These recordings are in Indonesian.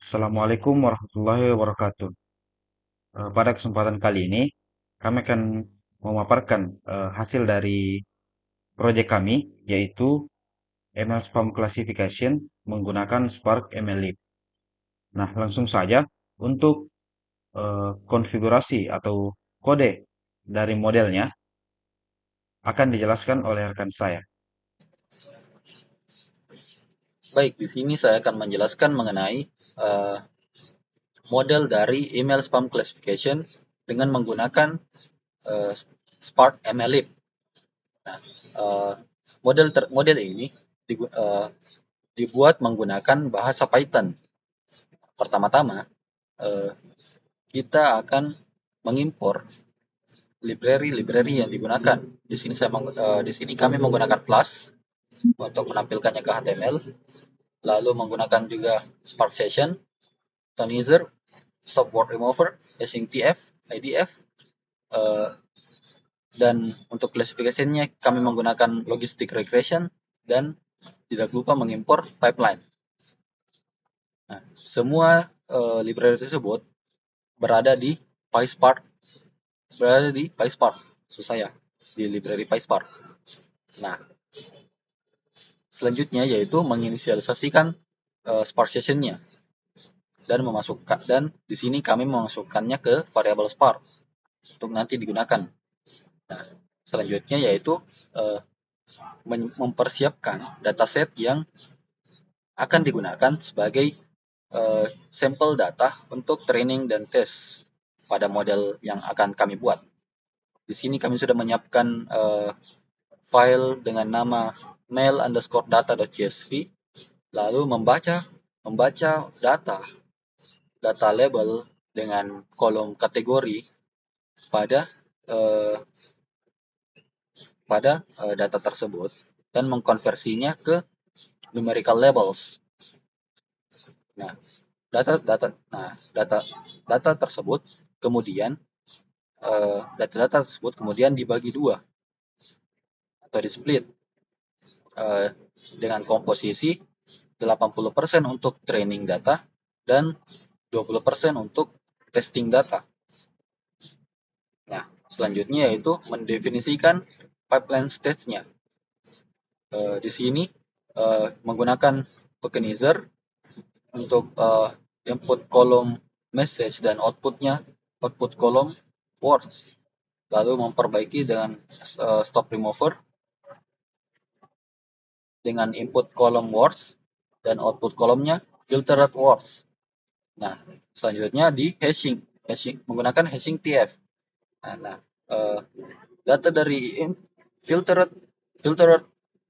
Assalamualaikum warahmatullahi wabarakatuh. Pada kesempatan kali ini, kami akan memaparkan hasil dari proyek kami, yaitu ML Spam Classification menggunakan Spark MLlib. Nah, langsung saja untuk konfigurasi atau kode dari modelnya akan dijelaskan oleh rekan saya. Baik, di sini saya akan menjelaskan mengenai uh, model dari email spam classification dengan menggunakan uh, Spark MLlib. Nah, uh, model ini dibuat menggunakan bahasa Python. Pertama-tama, uh, kita akan mengimpor library yang digunakan. Di sini kami menggunakan Flash untuk menampilkannya ke HTML, lalu menggunakan juga Spark Session, Tonizer, Stop Word Remover, Hashing TF, IDF, dan untuk klasifikasinya kami menggunakan Logistic Regression dan tidak lupa mengimpor pipeline. Nah, semua library tersebut berada di PySpark, saya di library PySpark. Nah, selanjutnya yaitu menginisialisasikan Spark session-nya dan di sini kami memasukkannya ke variabel Spark untuk nanti digunakan. Nah, selanjutnya yaitu mempersiapkan dataset yang akan digunakan sebagai sampel data untuk training dan tes pada model yang akan kami buat. Di sini kami sudah menyiapkan file dengan nama mail_data.csv, lalu membaca data label dengan kolom kategori pada data tersebut dan mengkonversinya ke numerical labels. Nah, data tersebut kemudian dibagi dua atau di split dengan komposisi 80% untuk training data dan 20% untuk testing data. Nah, selanjutnya yaitu mendefinisikan pipeline stage-nya. Di sini menggunakan tokenizer untuk input kolom message dan output kolom words, lalu memperbaiki dengan stop remover dengan input kolom words dan output kolomnya filtered words. Nah, selanjutnya di hashing menggunakan hashing TF. Nah, data dari filtered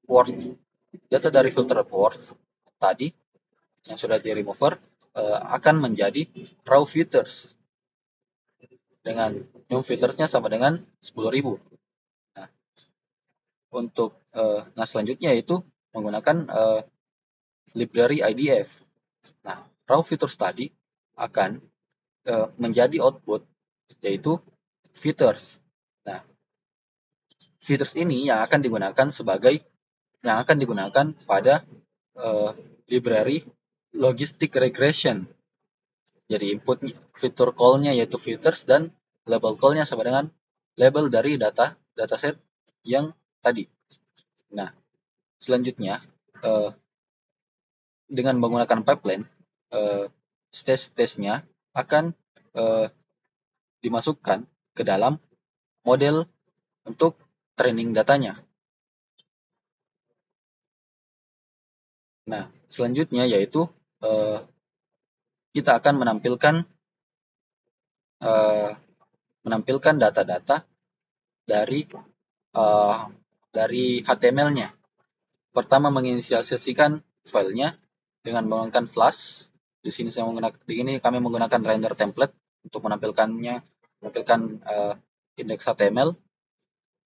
words tadi yang sudah di remover akan menjadi raw filters dengan new filtersnya sama dengan 10.000. Nah, selanjutnya itu menggunakan library IDF. Nah, raw filters tadi akan menjadi output yaitu filters. Nah, filters ini yang akan digunakan pada library logistic regression. Jadi input fitur call-nya yaitu filters dan label call-nya sama dengan label dari dataset yang tadi. Nah, selanjutnya dengan menggunakan pipeline, stage-nya akan dimasukkan ke dalam model untuk training datanya. Nah, selanjutnya yaitu kita akan menampilkan data-data dari HTML-nya. Pertama menginisialisasikan filenya dengan menggunakan Flash. Di sini kami menggunakan render template untuk menampilkan indeks HTML.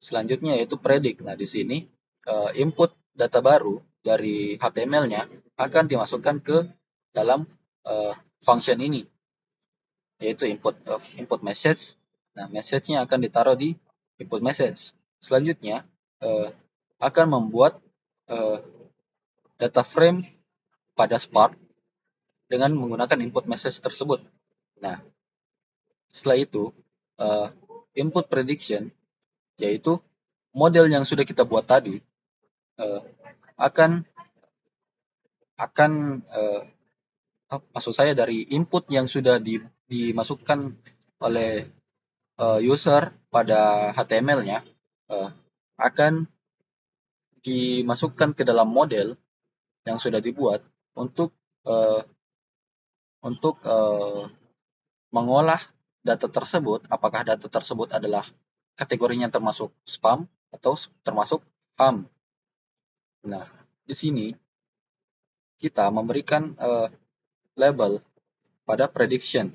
Selanjutnya yaitu predict. Nah, di sini input data baru dari HTML-nya akan dimasukkan ke dalam function ini, yaitu input message. Nah, message-nya akan ditaruh di input message. Selanjutnya akan membuat data frame pada Spark dengan menggunakan input message tersebut. Nah, setelah itu, uh, input prediction, yaitu model yang sudah kita buat tadi, uh, akan akan maksud saya dari input yang sudah dimasukkan oleh user pada HTML-nya, akan dimasukkan ke dalam model yang sudah dibuat untuk uh, mengolah data tersebut, apakah data tersebut adalah kategorinya termasuk spam atau termasuk ham. Nah, di sini kita memberikan label pada prediction.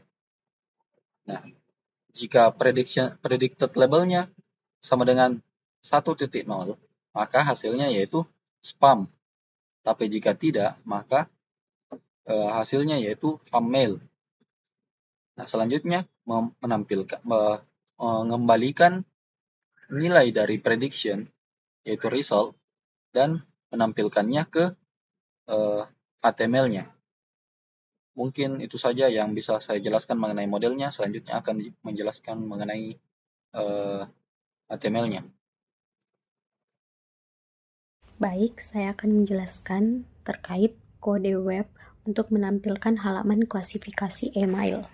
Nah, jika predicted labelnya sama dengan 1.0, maka hasilnya yaitu spam. Tapi jika tidak, maka hasilnya yaitu ham mail. Nah, selanjutnya mengembalikan nilai dari prediction, yaitu result, dan menampilkannya ke HTML-nya. Mungkin itu saja yang bisa saya jelaskan mengenai modelnya. Selanjutnya akan menjelaskan mengenai HTML-nya. Baik, saya akan menjelaskan terkait kode web untuk menampilkan halaman klasifikasi email.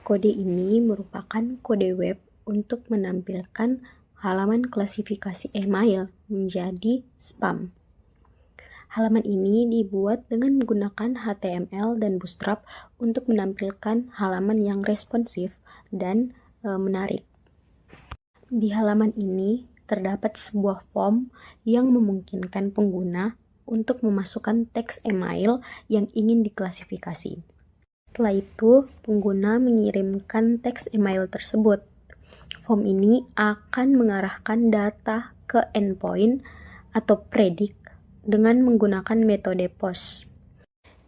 Kode ini merupakan kode web untuk menampilkan halaman klasifikasi email menjadi spam. Halaman ini dibuat dengan menggunakan HTML dan Bootstrap untuk menampilkan halaman yang responsif dan menarik. Di halaman ini terdapat sebuah form yang memungkinkan pengguna untuk memasukkan teks email yang ingin diklasifikasi. Setelah itu, pengguna mengirimkan teks email tersebut. Form ini akan mengarahkan data ke endpoint atau predict dengan menggunakan metode POST.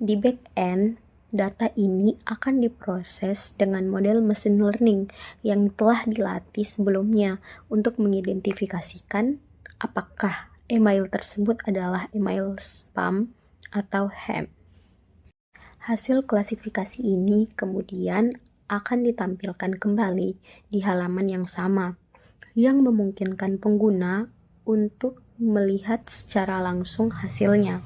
Di backend, data ini akan diproses dengan model machine learning yang telah dilatih sebelumnya untuk mengidentifikasikan apakah email tersebut adalah email spam atau ham. Hasil klasifikasi ini kemudian akan ditampilkan kembali di halaman yang sama, yang memungkinkan pengguna untuk melihat secara langsung hasilnya.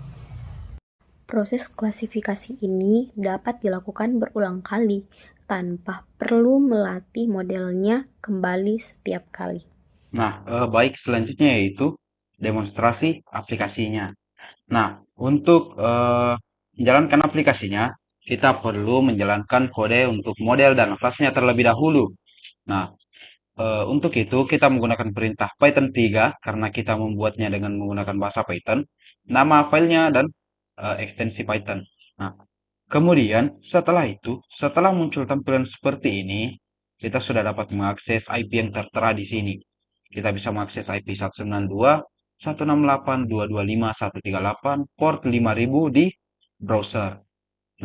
Proses klasifikasi ini dapat dilakukan berulang kali tanpa perlu melatih modelnya kembali setiap kali. Nah, baik, selanjutnya yaitu demonstrasi aplikasinya. Nah, untuk menjalankan aplikasinya, kita perlu menjalankan kode untuk model dan kelasnya terlebih dahulu. Nah, untuk itu kita menggunakan perintah Python 3 karena kita membuatnya dengan menggunakan bahasa Python, nama filenya dan ekstensi Python. Nah, kemudian setelah itu, setelah muncul tampilan seperti ini, kita sudah dapat mengakses IP yang tertera di sini. Kita bisa mengakses IP 192.168.225.138 port 5000 di browser.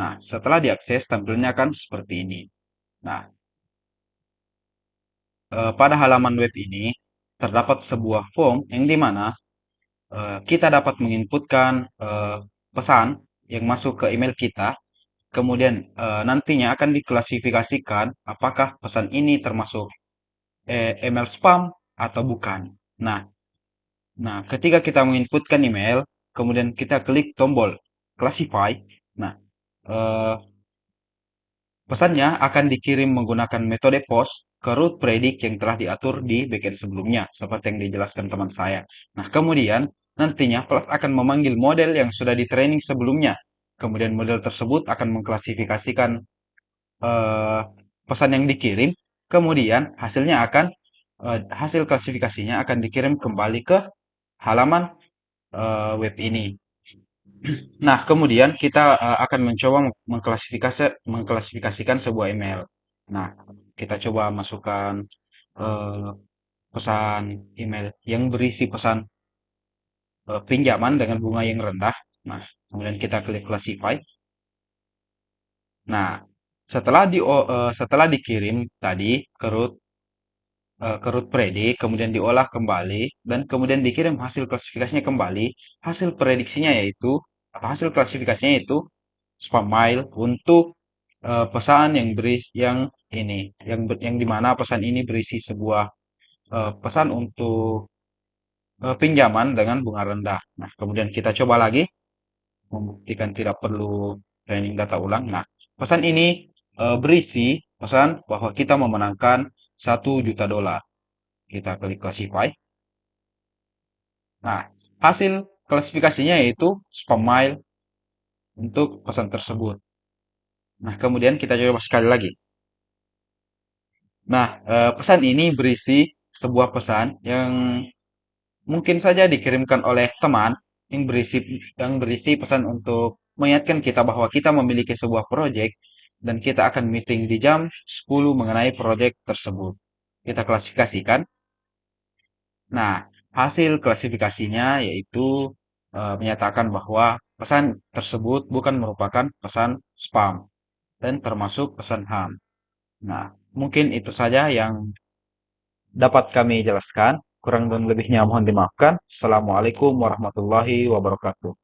Nah, setelah diakses tampilannya akan seperti ini. Nah, pada halaman web ini terdapat sebuah form yang dimana kita dapat menginputkan pesan yang masuk ke email kita, kemudian nantinya akan diklasifikasikan apakah pesan ini termasuk email spam atau bukan. Nah, ketika kita menginputkan email, kemudian kita klik tombol classify. Nah, eh, pesannya akan dikirim menggunakan metode POST ke root predict yang telah diatur di backend sebelumnya, seperti yang dijelaskan teman saya. Nah, kemudian nantinya Plus akan memanggil model yang sudah di-training sebelumnya. Kemudian model tersebut akan mengklasifikasikan eh, pesan yang dikirim, kemudian hasil klasifikasinya akan dikirim kembali ke halaman web ini. Nah, kemudian kita akan mencoba mengklasifikasikan sebuah email. Nah, kita coba masukkan eh, pesan email yang berisi pesan pinjaman dengan bunga yang rendah. Nah, kemudian kita klik classify. Nah, setelah dikirim tadi ke root predict, kemudian diolah kembali dan kemudian dikirim hasil klasifikasinya kembali, hasil prediksinya yaitu atau hasil klasifikasinya yaitu spam mail untuk pesan yang dimana pesan ini berisi sebuah pesan untuk pinjaman dengan bunga rendah. Nah, kemudian kita coba lagi membuktikan tidak perlu training data ulang. Nah, pesan ini berisi pesan bahwa kita memenangkan $1 juta. Kita klik classify. Nah, hasil klasifikasinya yaitu spam mail untuk pesan tersebut. Nah, kemudian kita coba sekali lagi. Nah, pesan ini berisi sebuah pesan yang mungkin saja dikirimkan oleh teman yang berisi pesan untuk mengingatkan kita bahwa kita memiliki sebuah proyek dan kita akan meeting di jam 10 mengenai proyek tersebut. Kita klasifikasikan. Nah, hasil klasifikasinya yaitu menyatakan bahwa pesan tersebut bukan merupakan pesan spam dan termasuk pesan HAM. Nah, mungkin itu saja yang dapat kami jelaskan. Kurang dan lebihnya mohon dimaafkan. Assalamualaikum warahmatullahi wabarakatuh.